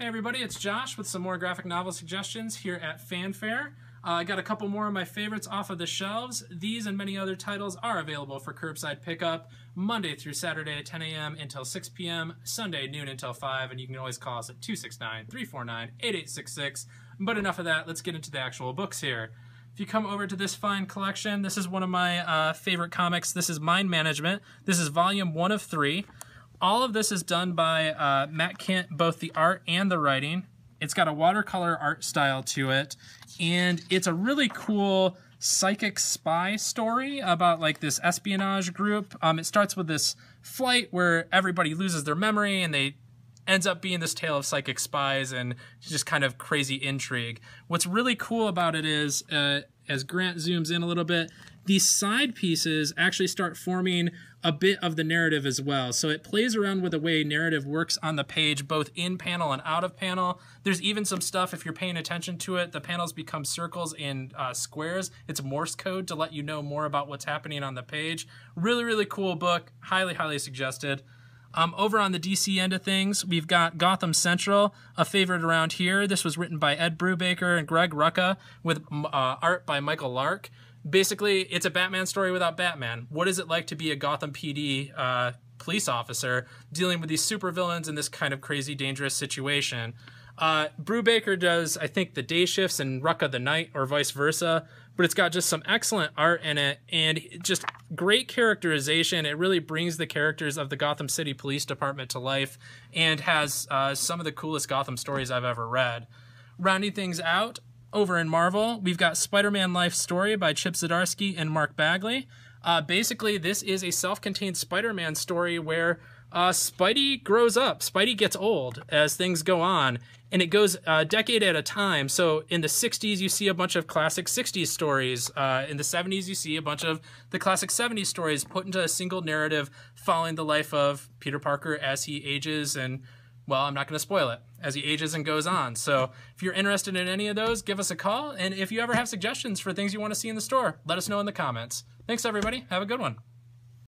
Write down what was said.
Hey everybody, it's Josh with some more graphic novel suggestions here at Fanfare. I got a couple more of my favorites off of the shelves. These and many other titles are available for curbside pickup Monday through Saturday at 10 a.m. until 6 p.m., Sunday noon until 5, and you can always call us at 269-349-8866. But enough of that, let's get into the actual books here. If you come over to this fine collection, this is one of my favorite comics. This is Mind Management. This is volume 1 of 3. All of this is done by Matt Kindt, both the art and the writing. It's got a watercolor art style to it, and it's a really cool psychic spy story about like this espionage group. It starts with this flight where everybody loses their memory, and they ends up being this tale of psychic spies and just kind of crazy intrigue. What's really cool about it is, as Grant zooms in a little bit, these side pieces actually start forming a bit of the narrative as well. So it plays around with the way narrative works on the page, both in panel and out of panel. There's even some stuff, if you're paying attention to it, the panels become circles and squares. It's Morse code to let you know more about what's happening on the page. Really, really cool book. Highly, highly suggested. Over on the DC end of things, we've got Gotham Central, a favorite around here. This was written by Ed Brubaker and Greg Rucka with art by Michael Lark. Basically, it's a Batman story without Batman. What is it like to be a Gotham PD police officer dealing with these supervillains in this kind of crazy, dangerous situation? Brubaker does, I think, the day shifts and Rucka the night, or vice versa, but it's got just some excellent art in it and just great characterization. It really brings the characters of the Gotham City Police Department to life and has some of the coolest Gotham stories I've ever read. Rounding things out, over in Marvel, we've got Spider-Man Life Story by Zdarsky and Mark Bagley. Basically, this is a self-contained Spider-Man story where Spidey grows up. Spidey gets old as things go on, and it goes a decade at a time. So in the 60s, you see a bunch of classic 60s stories. In the 70s, you see a bunch of the classic 70s stories put into a single narrative following the life of Peter Parker as he ages and, well, I'm not going to spoil it, as he ages and goes on. So if you're interested in any of those, give us a call. And if you ever have suggestions for things you want to see in the store, let us know in the comments. Thanks, everybody. Have a good one.